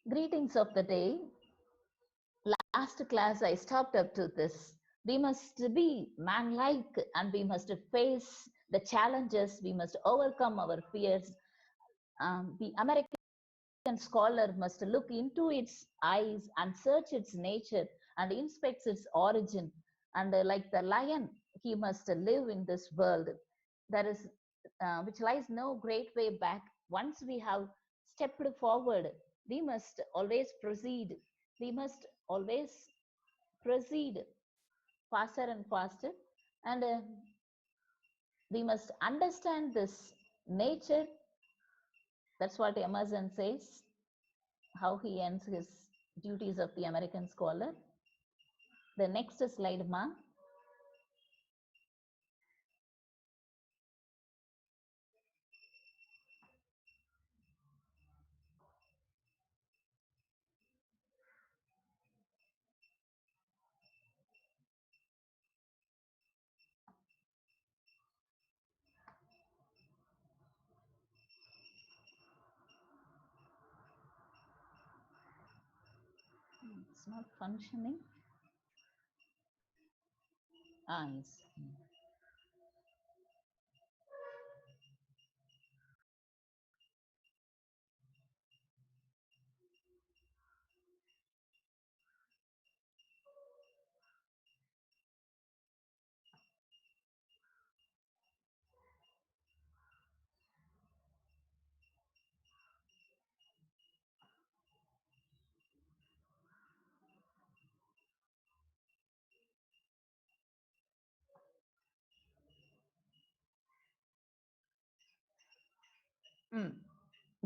Greetings of the day. Last class I stopped up to this. We must be manlike and we must face the challenges. We must overcome our fears. The American scholar must look into its eyes and search its nature and inspect its origin. And like the lion, he must live in this world. There is, which lies no great way back. Once we have stepped forward, we must always proceed. We must always proceed faster and faster. And we must understand this nature. That's what Emerson says, how he ends his duties of the American scholar. The next slide, ma. It's not functioning. Yes.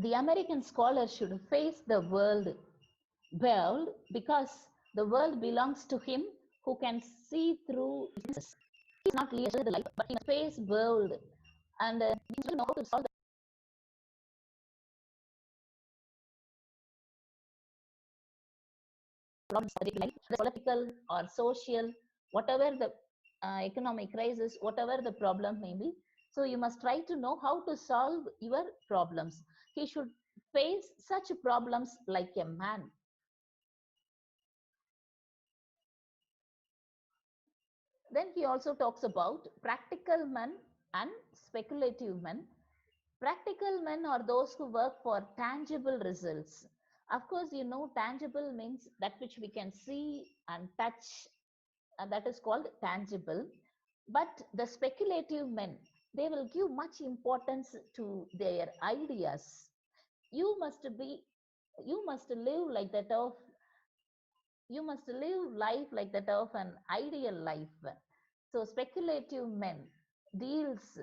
The American scholar should face the world because the world belongs to him who can see through its lenses. He is not leader the life, but he must face world and he must know how to solve the problems of the life, the political or social, whatever the economic crisis, whatever the problem may be. So you must try to know how to solve your problems. He should face such problems like a man. Then he also talks about practical men and speculative men. Practical men are those who work for tangible results. Of course, you know, tangible means that which we can see and touch, and that is called tangible. But the speculative men, they will give much importance to their ideas. You must be, you must live like that of, you must live life like that of an ideal life. So speculative men deals,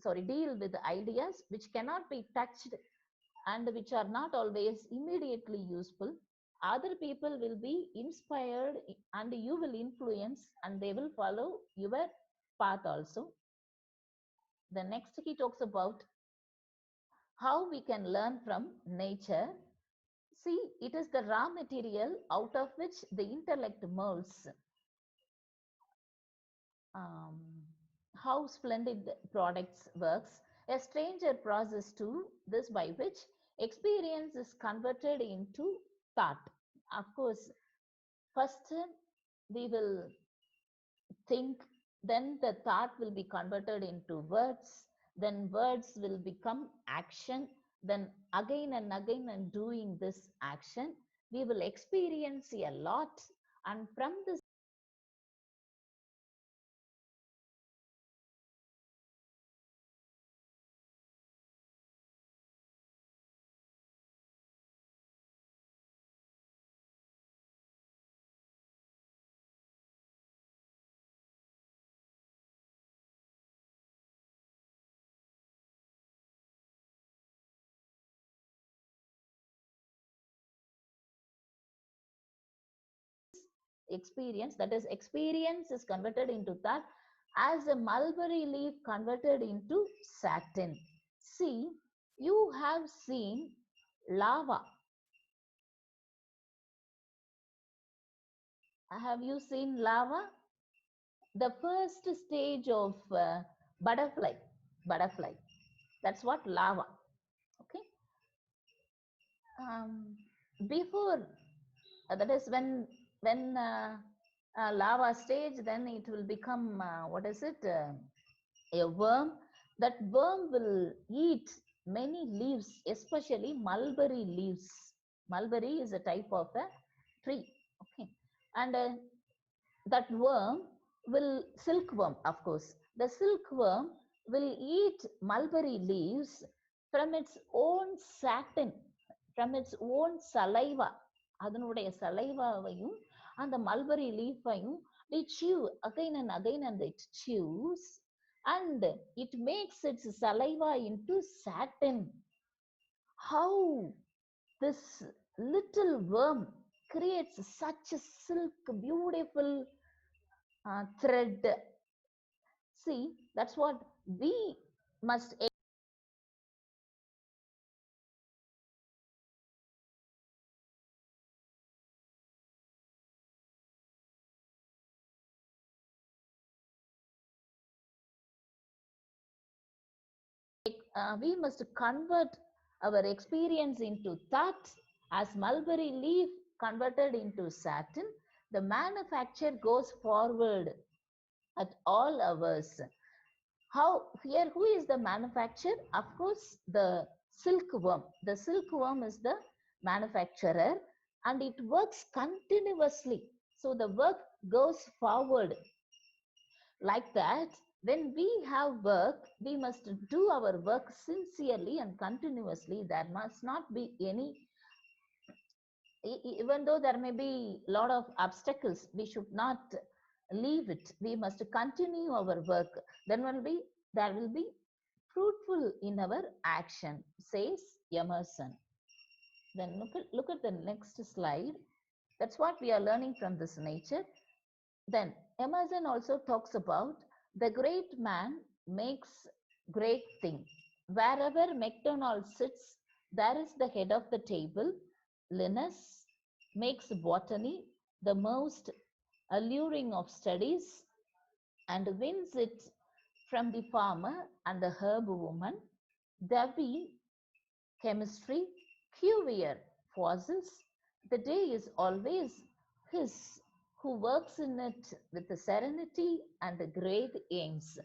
deal with ideas which cannot be touched and which are not always immediately useful. Other people will be inspired and you will influence and they will follow your path also. The next he talks about how we can learn from nature. See, it is the raw material out of which the intellect molds. Um, how splendid products works. A stranger process to this by which experience is converted into thought. Of course, first we will think, then the thought will be converted into words, then words will become action, then again and doing this action, we will experience a lot. And from this experience, that is experience is converted into that, as a mulberry leaf converted into satin. See, you have seen lava. Have you seen lava? The first stage of butterfly, that's what lava. Okay. um, before that is when lava stage, then it will become what is it, a worm. That worm will eat many leaves, especially mulberry leaves. Mulberry is a type of a tree. Okay. And that worm will, silkworm, of course, the silkworm will eat mulberry leaves from its own satin, from its own saliva. அதனுடைய சலைவாவையும் அந்த mulberry லீஃபையும் they chew again and again, and it chews, and it makes its saliva into satin. How this little worm creates such a silk, beautiful thread. See, that's what we must we must convert our experience into that. As mulberry leaf converted into satin, the manufacture goes forward at all hours. How here, who is the manufacturer? Of course, the silkworm. The silkworm is the manufacturer, and it works continuously. So the work goes forward like that. When we have work, we must do our work sincerely and continuously. There must not be any, even though there may be a lot of obstacles, we should not leave it. We must continue our work. Then there will be fruitful in our action, says Emerson. Then look at the next slide. That's what we are learning from this nature. Then Emerson also talks about the great man makes great thing. Wherever MacDonald sits, there is the head of the table. Linus makes botany the most alluring of studies and wins it from the farmer and the herb woman. Davy, chemistry, Cuvier, fossils. The day is always his, who works in it with the serenity and the great aims.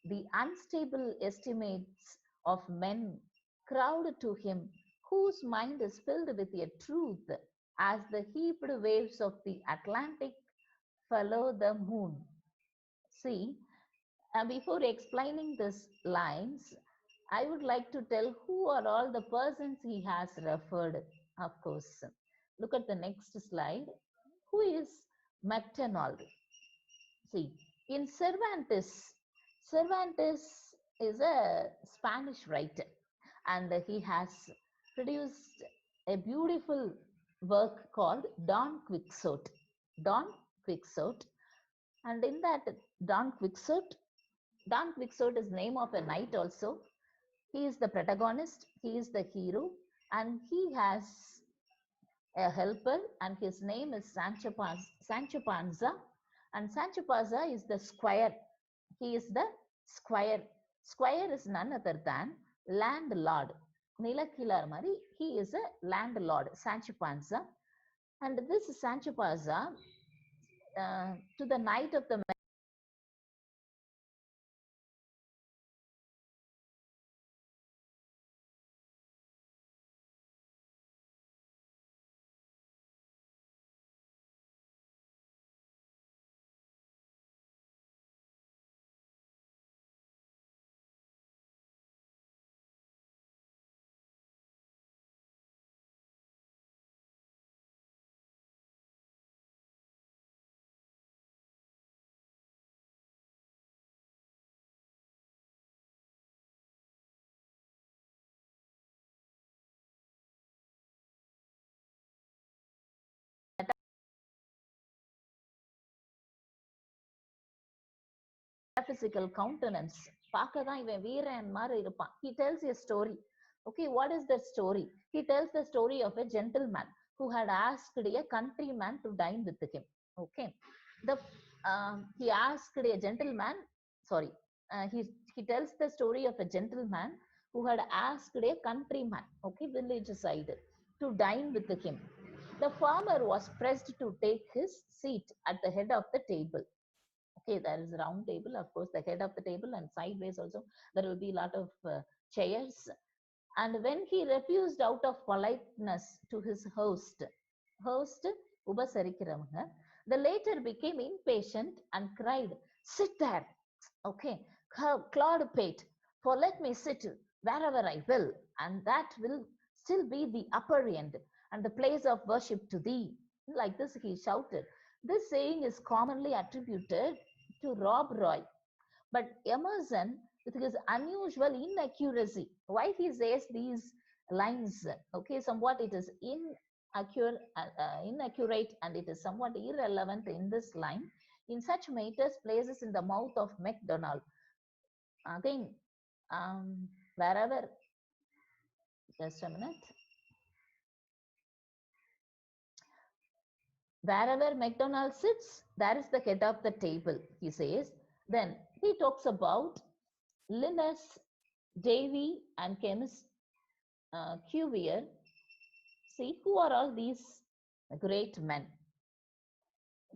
The unstable estimates of men crowd to him, whose mind is filled with a truth, as the heaped waves of the Atlantic follow the moon. See, before explaining these lines, I would like to tell who are all the persons he has referred, of course. Look at the next slide. Who is MacDonald? See, in Cervantes is a Spanish writer, and he has produced a beautiful work called Don Quixote. Don Quixote. And in that Don Quixote is name of a knight also. He is the protagonist, he is the hero, and he has a helper, and his name is Sancho Panza. And Sancho Panza is the squire. He is the squire. Squire is none other than landlord. Nilakilar Mari, he is a landlord, Sancho Panza. And this Sancho Panza, to the knight of the metaphysical countenance. பார்க்க தான் இவன் வீரன் மாதிரி இருப்பான். He tells a story. Okay, what is that story? He tells the story of a gentleman who had asked a countryman to dine with him. Okay, he asked a gentleman. Sorry, he tells the story of a gentleman who had asked a countryman, okay, village side, to dine with him. the farmer was pressed to take his seat at the head of the table. Okay, there is a round table, of course, the head of the table, and sideways also there will be a lot of chairs. And when he refused out of politeness to his host, Ubasarikkiravanga, the latter became impatient and cried, "Sit there, okay, Claude Pate, for let me sit wherever I will, and that will still be the upper end and the place of worship to thee." Like this, he shouted. This saying is commonly attributed to Rob Roy, but Emerson, with his unusual inaccuracy, why he says these lines, okay, somewhat it is inaccurate and it is somewhat irrelevant in this line. In such matters, places in the mouth of MacDonald. Again, wherever, just a minute. Wherever MacDonald sits, there is the head of the table, he says. Then he talks about Linus, Davy, and chemist Cuvier. See, who are all these great men?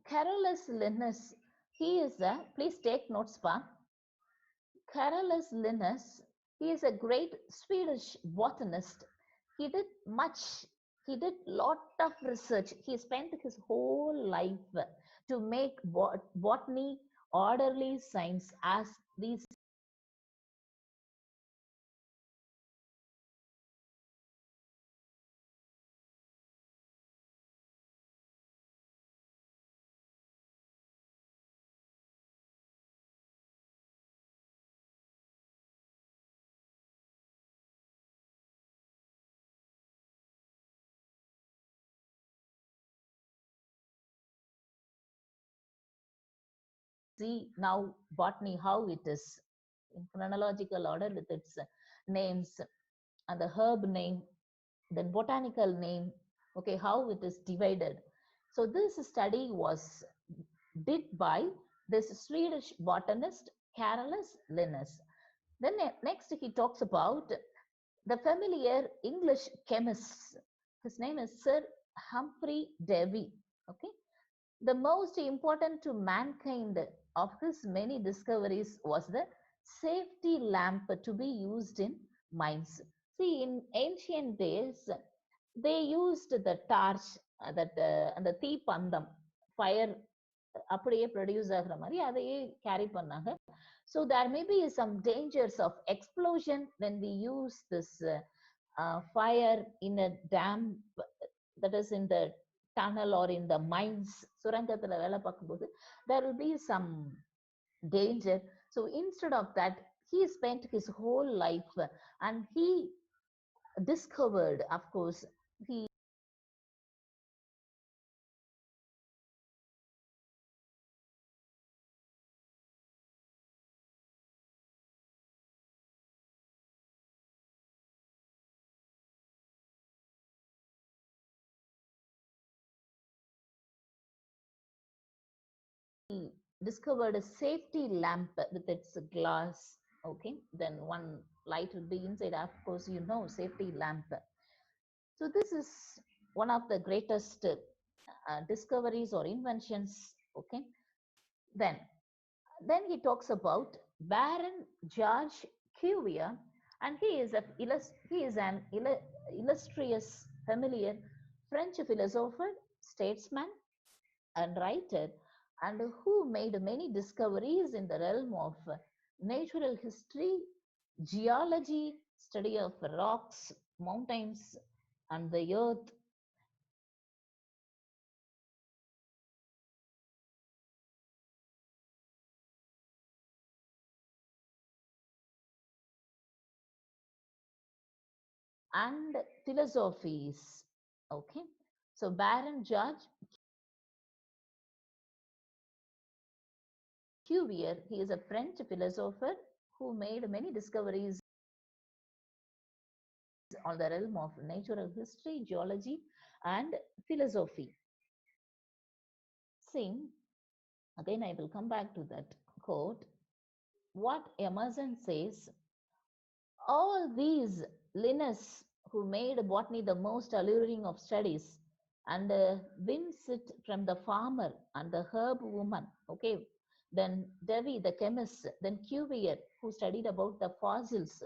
Carolus Linus, he is a, please take notes, Pa. Carolus Linus, he is a great Swedish botanist. He did much, he did lot of research. He spent his whole life to make botany orderly science as these see now botany how it is in chronological order with its names and the herb name, then botanical name, okay, how it is divided. So this study was did by this Swedish botanist Carolus Linus. Then next he talks about the familiar English chemist. His name is Sir Humphrey Davy. Okay, the most important to mankind of his many discoveries was the safety lamp to be used in mines. See, in ancient days, they used the torch, that அந்த தீப்பந்தம், fire அப்படியே produce ஆகிற மாதிரி அதையே carry பண்ணாங்க. So there may be some dangers of explosion when we use this fire in a damp, that is in the tunnel or in the mines, சுரங்கத்துல வேலை பார்க்கும்போது there will be some danger. So instead of that, he spent his whole life and he discovered, of course, he discovered a safety lamp with its glass. Okay, then one light will be inside, of course, you know, safety lamp. So this is one of the greatest discoveries or inventions. Okay, then he talks about Baron George Cuvier, and he is an illustrious, familiar French philosopher, statesman, and writer, and who made many discoveries in the realm of natural history, geology, study of rocks, mountains, and the earth. And philosophies. Okay, so Baron George Cuvier, he is a French philosopher who made many discoveries on the realm of natural history, geology, and philosophy. See, again, I will come back to that quote. What Emerson says, all these Linus, who made botany the most alluring of studies, and wins it from the farmer and the herb woman. Okay, then Devi, the chemist, then Cuvier, who studied about the fossils,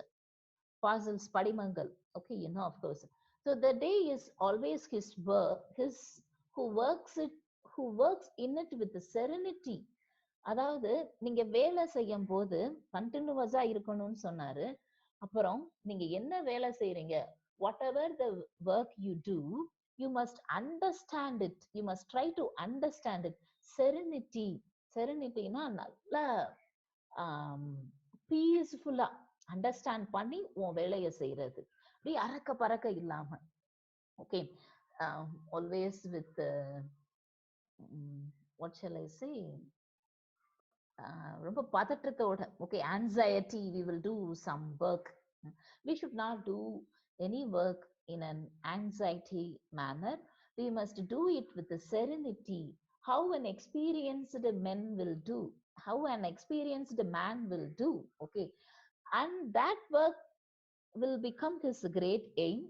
Padimangal. Okay, of course. So the day is always his work, his who works it, who works in it with the serenity. அதாவது நீங்க வேலை செய்யும் போது கண்டினியூவஸா இருக்கணும்னு சொன்னாரு. அப்புறம் நீங்க என்ன வேலை செய்யறீங்க, whatever the work you do, you must understand it, you must try to understand it. Serenity, செரினிட்டினா நல்லா பீஸ்ஃபுல்லா அண்டர்ஸ்டாண்ட் பண்ணி உன் வேலையை செய்யறது, அப்படி அறக்க பறக்க இல்லாம. Okay, always with what shall I say, ரொம்ப பதற்றத்தோட. Okay, anxiety, we will do some work. We should not do any work in an anxiety manner. We must do it with the serenity. How an experienced man will do, how an experienced man will do. Okay, and that work will become his great aim.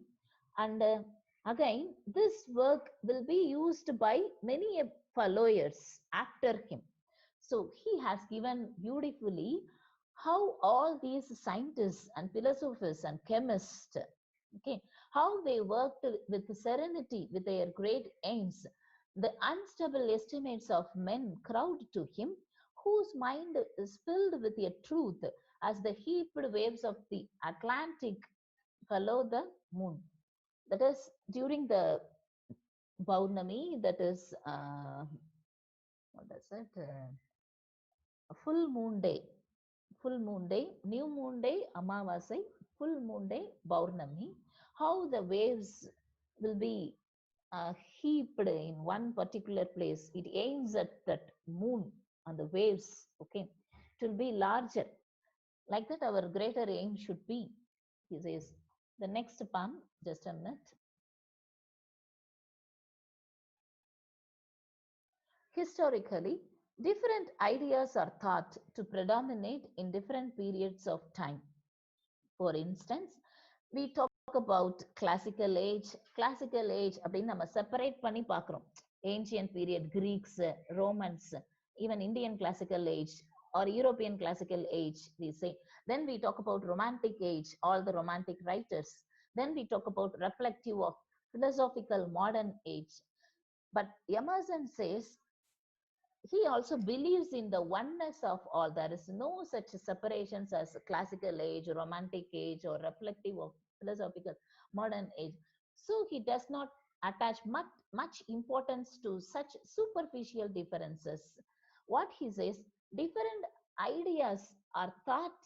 And again, this work will be used by many followers after him. So he has given beautifully how all these scientists and philosophers and chemists, okay, how they worked with serenity, with their great aims. The unstable estimates of men crowd to him, whose mind is filled with a truth as the heaped waves of the Atlantic follow the moon. That is during the Paurnami, that is, what is it? Full moon day, full moon day, new moon day, Amavasai, full moon day, Paurnami. How the waves will be heaped in one particular place. It aims at that moon and the waves. Okay, it will be larger. Like that, our greater aim should be. He says. The next poem, just a minute. Historically, different ideas are thought to predominate in different periods of time. For instance, we talk about classical age. Classical age அப்படின்னு நம்ம separate பண்ணி பார்க்கிறோம். Ancient period, Greeks, Romans, even Indian classical age or European classical age, we say. Then we talk about romantic age, all the romantic writers. Then we talk about reflective of philosophical modern age. But Emerson says he also believes in the oneness of all. There is no such separations as classical age, romantic age, or reflective of philosophical modern age. So he does not attach much importance to such superficial differences. What he says, different ideas are thought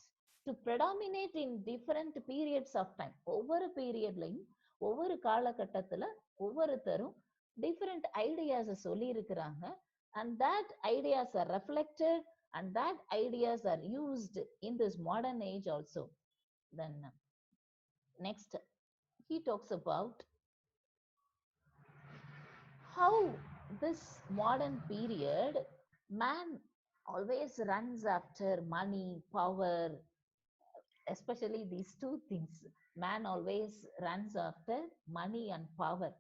to predominate in different periods of time. ஒவ்வொரு பீரியட்லையும் ஒவ்வொரு காலகட்டத்துல ஒவ்வொருத்தரும் different ideas சொல்லி இருக்கிறாங்க. And that ideas are reflected and that ideas are used in this modern age also. Then next, he talks about how this modern period, man always runs after money, power, especially these two things. Man always runs after money and power,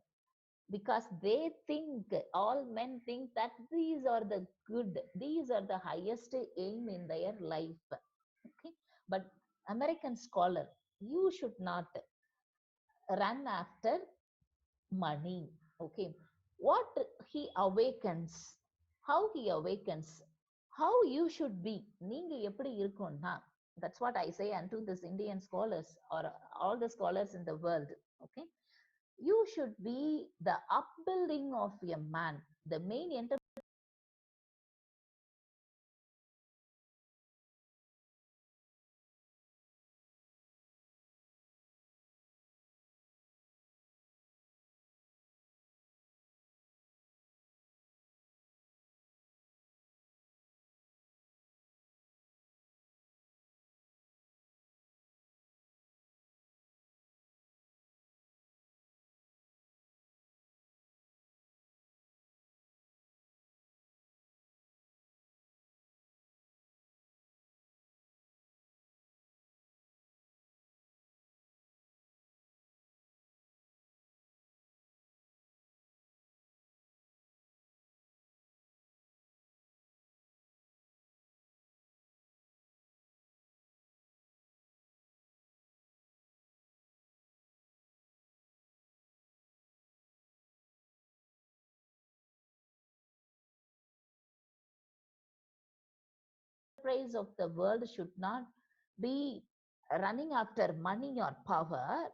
because they think, all men think that these are the good, these are the highest aim in their life. Okay, but American scholar, you should not run after money. Okay, what he awakens, how he awakens, how you should be, நீங்க எப்படி இருக்கும்னா, that's what I say unto this Indian scholars or all the scholars in the world. Okay, you should be the upbuilding of a man. The main enterprise of the world should not be running after money or power.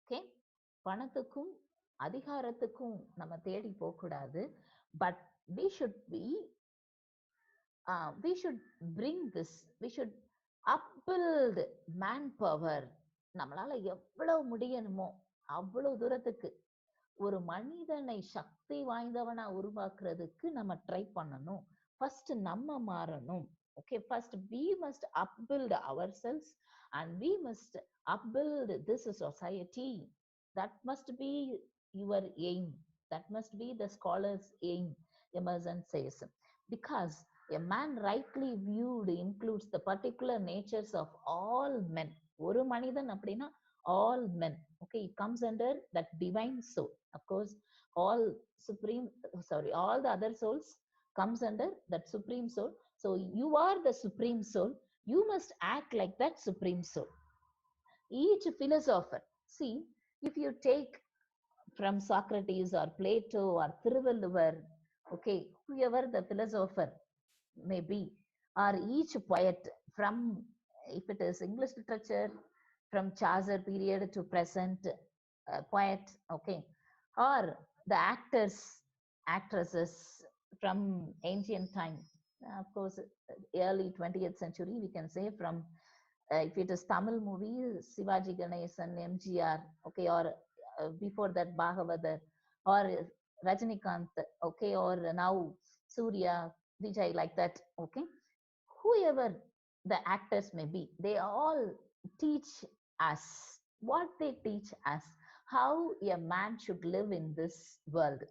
Okay, பணத்துக்கும் அதிகாரத்துக்கும் நம்ம தேடி போக கூடாது. But we should be we should bring this, we should upbuild manpower. நம்மளால எவ்வளவு முடியணுமோ அவ்வளவு தூரத்துக்கு ஒரு மனிதனை சக்தி வாய்ந்தவனா உருவாக்குறதுக்கு நம்ம ட்ரை பண்ணணும். ஃபர்ஸ்ட் நம்ம மாறணும். Okay, first we must upbuild ourselves and we must upbuild this society. That must be your aim. That must be the scholar's aim, Emerson says. Because a man rightly viewed includes the particular natures of all men. ஒரு மனிதன் அப்படின்னா all men. Okay, it comes under that divine soul. Of course, all all the other souls comes under that supreme soul. So you are the supreme soul. You must act like that supreme soul. Each philosopher, see, if you take from Socrates or Plato or Thiruvalluvar, okay, whoever the philosopher may be, or each poet from, if it is English literature, from Chaucer period to present poet, okay, or the actors, actresses from ancient time, of course, early 20th century, we can say from, if it is Tamil movie, Sivaji Ganesan, MGR, okay, or before that Bhagavathar, or Rajinikanth, okay, or now Surya, Vijay, like that, okay, whoever the actors may be, they all teach us. What they teach us, how a man should live in this world.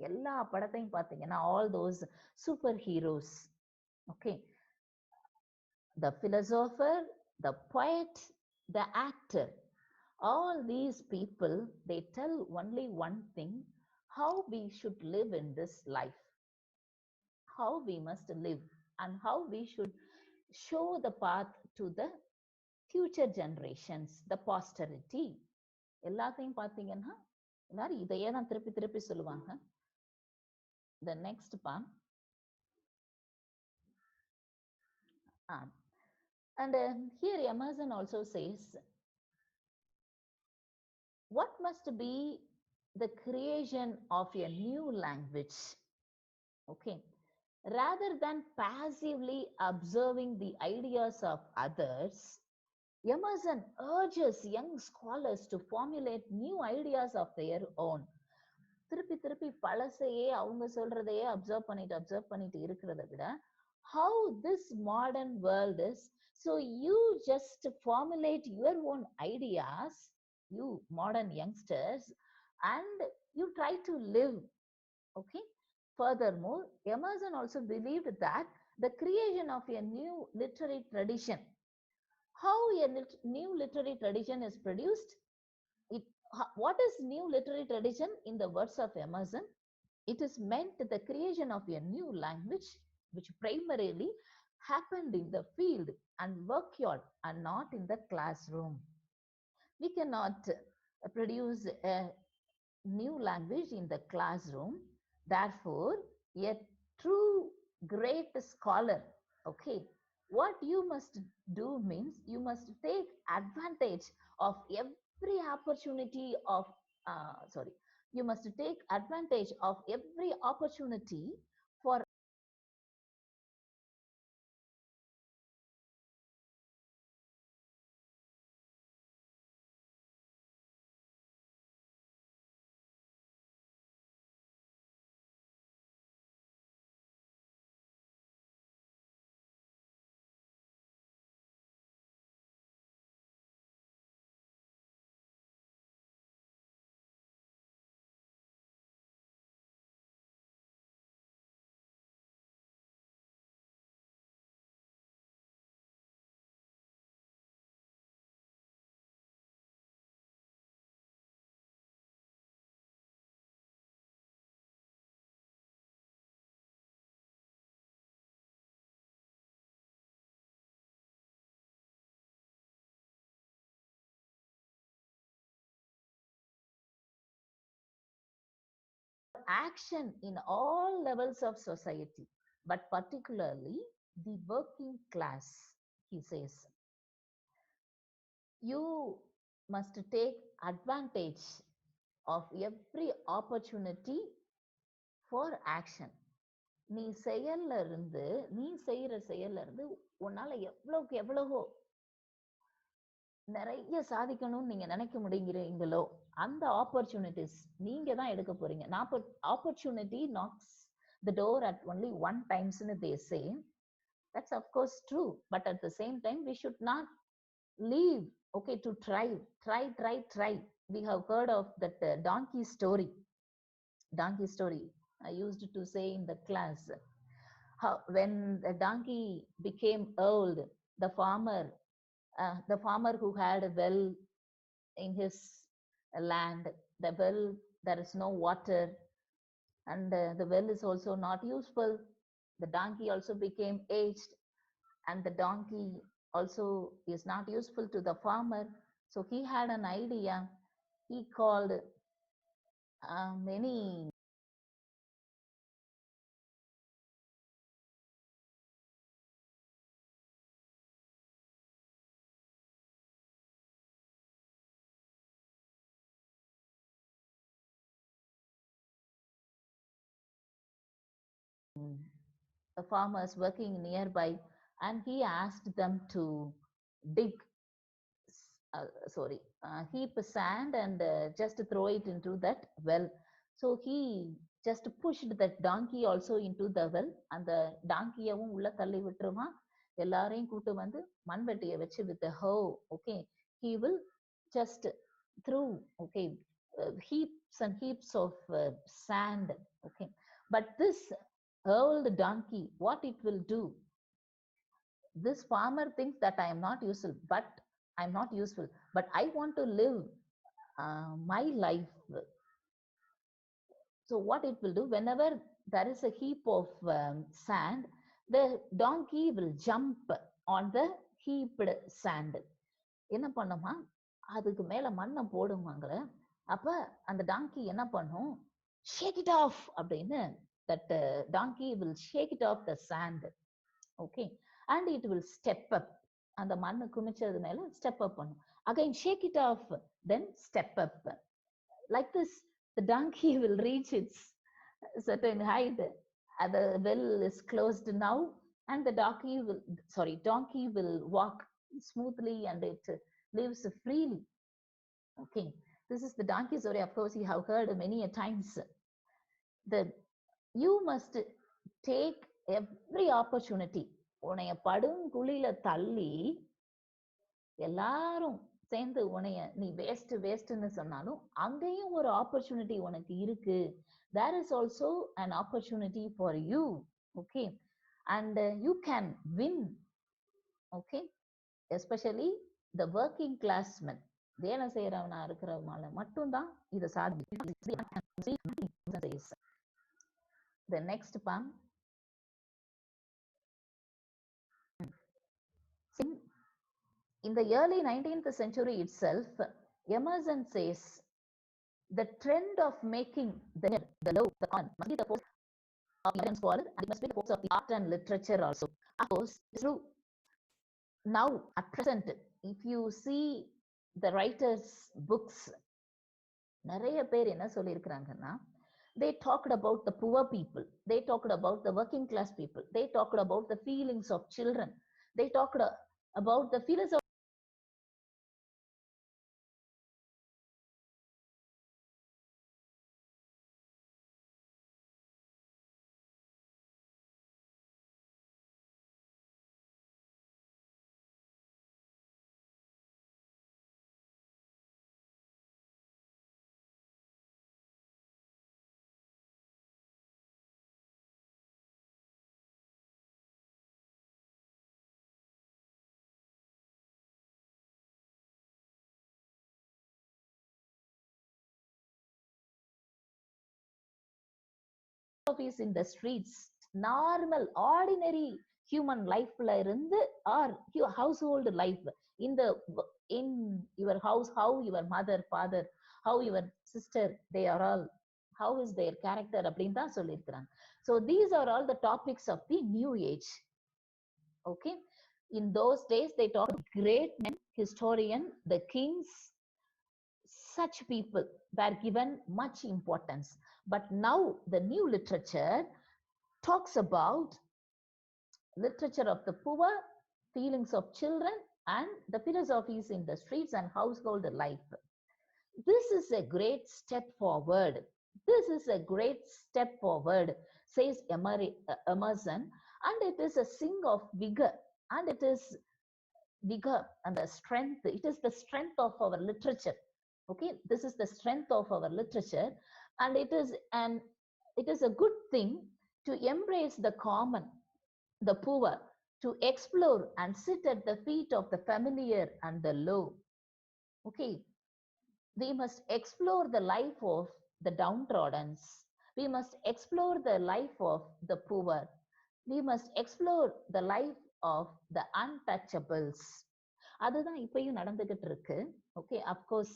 எல்லா படத்தையும் பார்த்தீங்கன்னா all those super heroes, okay, the philosopher, the poet, the actor, all these people, they tell only one thing, how we should live in this life, how we must live, and how we should show the path to the future generations, the posterity. எல்லாத்தையும் பார்த்தீங்கன்னா எல்லாரும் இதையே தான் திருப்பி திருப்பி சொல்லுவாங்க. The next part. And here Emerson also says, what must be the creation of a new language? Okay, rather than passively observing the ideas of others, Emerson urges young scholars to formulate new ideas of their own. திருப்பி திருப்பி பழசையே அவங்க சொல்றதையே observe பண்ணிட்டு இருக்கிறத விட, how this modern world is, so you just formulate your own ideas, you modern youngsters, and you try to live. Okay, furthermore, Emerson also believed that the creation of a new literary tradition, how a new literary tradition is produced, what is new literary tradition in the words of Emerson? It is meant the creation of a new language which primarily happened in the field and workyard and not in the classroom. We cannot produce a new language in the classroom. Therefore, a true great scholar, okay, what you must do means you must take advantage of every opportunity of you must take advantage of every opportunity for action in all levels of society, but particularly the working class, he says, you must take advantage of every opportunity for action. நீ செயல்ல இருந்து, நீ செய்யற செயல்ல இருந்து உன்னால எவ்வளவுக்கு எவ்வளவோ நிறைய சாதிக்கணும்னு நீங்க நினைக்க முடியுங்கிறீங்களோ அந்த ஆப்பர்ச்சுனிட்டிஸ் நீங்க தான் எடுக்க போறீங்க. Opportunity knocks the door at only one times ன்னு they say. That's of course true, but at the same time we should not leave, okay, to try. We have heard of that donkey story. I used to say in the class, how when the donkey became old, the farmer who had a well in his land, the well, there is no water, and the well is also not useful. The donkey also became aged, and the donkey also is not useful to the farmer. So he had an idea. He called many farmers working nearby, and he asked them to dig heap sand and just throw it into that well. So he just pushed that donkey also into the well. அந்த டாங்கியவும் உள்ள தள்ளி விட்டுருவான். எல்லாரையும் கூட்டு வந்து மண்வெட்டியை வச்சு with the hoe, okay, he will just through, okay, heaps and heaps of sand, okay. But this old donkey, what it will do? This farmer thinks that I am not useful, but I want to live my life. So what it will do, whenever there is a heap of sand, the donkey will jump on the heaped sand. என்ன பண்ணுமா, அதுக்கு மேல மண்ணை போடுவாங்கள, அப்ப அந்த டாங்கி என்ன பண்ணும், shake it off அப்படின்னு, that donkey will shake it off the sand, okay, and it will step up. அந்த மண்ணு குமிச்சது மேல step up பண்ணும். Again shake it off, then step up. Like this, the donkey will reach its certain height. The well is closed now, and the donkey will walk smoothly, and it lives freely. Okay, this is the donkey story. Of course, you have heard many a times. You must take every opportunity. உன்னைய படும் குழியில தள்ளி எல்லாரும் சேர்ந்து உன்னைய நீ வேஸ்ட்னு சொன்னாலும் அங்கேயும் ஒரு ஆப்பர்ச்சுனிட்டி உனக்கு இருக்கு. There is also an opportunity for you, okay, and you can win, okay, especially the working class men. வேலை செய்யறவனா இருக்கிறவனால மட்டும்தான் இதை சாதிக்கும். The next palm. In the early 19th century itself, Emerson says the trend of making the low, the common, must be the force of the scholar, and it must be the force of the art and literature also. Of course, it's true. Now, at present, if you see the writers' books, நிறைய பேர் என்ன சொல்லியிருக்கிறாங்கன்னா, they talked about the poor people, they talked about the working class people, they talked about the feelings of children, they talked about the philosophy is in the streets, normal ordinary human lifeல இருந்து, or your household life, in your house, how your mother, father, how your sister, they are all, how is their character அப்படின்னு தான் சொல்லியிருக்கிறாங்க. So these are all the topics of the new age. Okay. In those days, they talk about great men, historian, the kings, such people were given much importance. But now the new literature talks about literature of the poor, feelings of children, and the philosophies in the streets and household life. This is a great step forward. This is a great step forward, says Emerson, and it is a sing of vigor, and it is vigor and the strength. It is the strength of our literature. Okay, this is the strength of our literature, and it is a good thing to embrace the common, the poor, to explore and sit at the feet of the familiar and the low. Okay, we must explore the life of the downtrodden. We must explore the life of the poor. We must explore the life of the untouchables. அதுதான் இப்பயும் நடந்துகிட்டு இருக்கு. Okay, of course,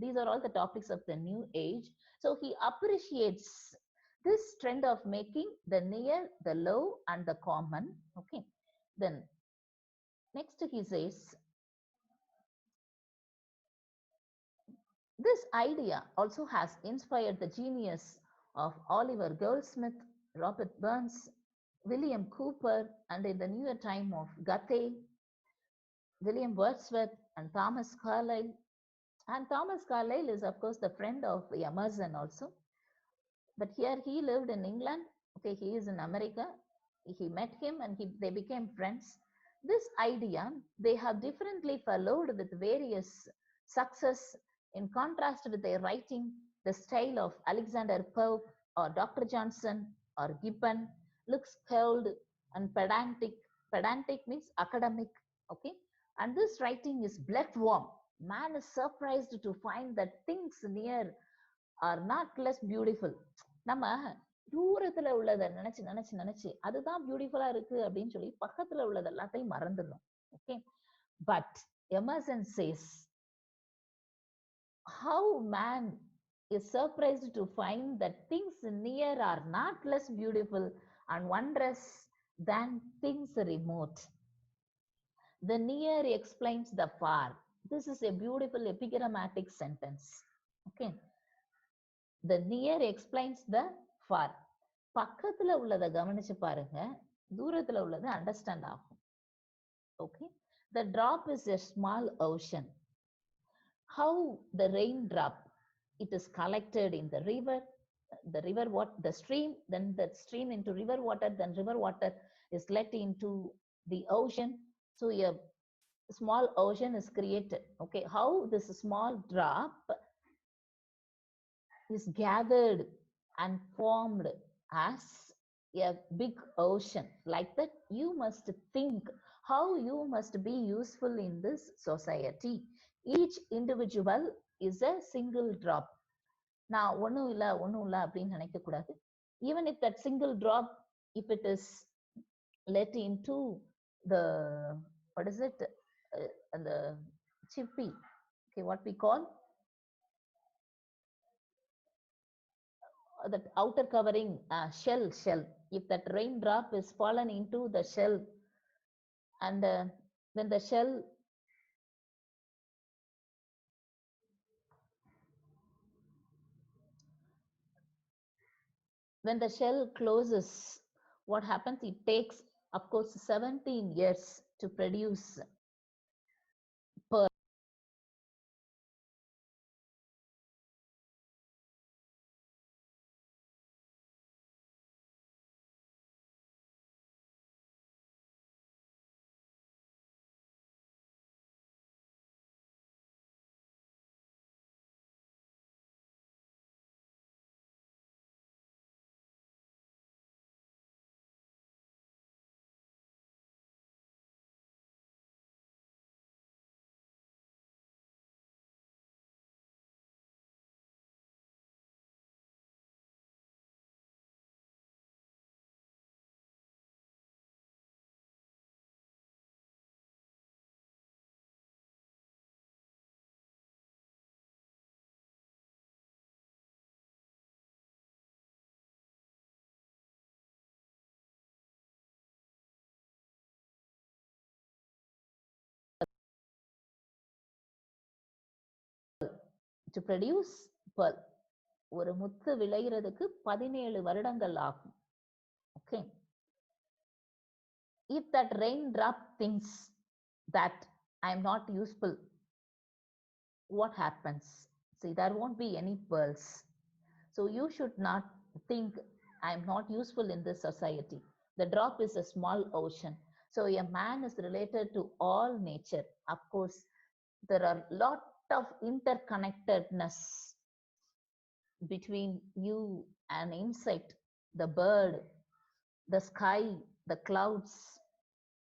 these are all the topics of the new age. So he appreciates this trend of making the near, the low, and the common. Okay, then next he says, this idea also has inspired the genius of Oliver Goldsmith, Robert Burns, William Cooper, and in the newer time of Goethe, William Wordsworth, and Thomas Carlyle. And Thomas Carlyle is, of course, the friend of Emerson also. But here he lived in England. Okay, he is in America. He met him and they became friends. This idea they have differently followed with various success. In contrast with their writing, the style of Alexander Pope or Dr. Johnson or Gibbon looks cold and pedantic. Pedantic means academic. Okay, and this writing is blood warm. Man is surprised to find that things near are not less beautiful. நம்ம தூரத்துல உள்ளதை நினைச்சு நினைச்சு நினைச்சு அதுதான் பியூட்டிஃபுல்லா இருக்கு அப்படின்னு சொல்லி பக்கத்துல உள்ளது எல்லாத்தையும் மறந்துடணும். Okay, but Emerson says how man is surprised to find that things near are not less beautiful and wondrous than things remote. The near explains the far. This is a beautiful epigrammatic sentence. Okay, the near explains the far. பக்கத்துல உள்ளதை கவனிச்சு பாருங்க, தூரத்துல உள்ளது understand ஆகும். Okay, the drop is a small ocean. How the raindrop, it is collected in the river, the stream, then the stream into river water, then river water is let into the ocean. So a small ocean is created. Okay, how this small drop is gathered and formed as a big ocean. Like that, you must think how you must be useful in this society. Each individual is a single drop. நான் ஒன்றும் இல்லை அப்படின்னு நினைக்க கூடாது. Even if that single drop, if it is let into the, what is it, the chippy, okay, what we call the outer covering, shell, if that raindrop is fallen into the shell, and when the shell closes, what happens? It takes, of course, 17 years to produce pearl. to produce pearl. ஒரு முத்து விளையிறதுக்கு 17 வருடங்கள் ஆகும். Okay. If that raindrop thinks that I am not useful, what happens? See, there won't be any pearls. So you should not think I am not useful in this society. The drop is a small ocean. So a man is related to all nature. Of course, there are lot of interconnectedness between you and insect, the bird, the sky, the clouds,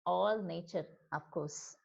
all nature, of course.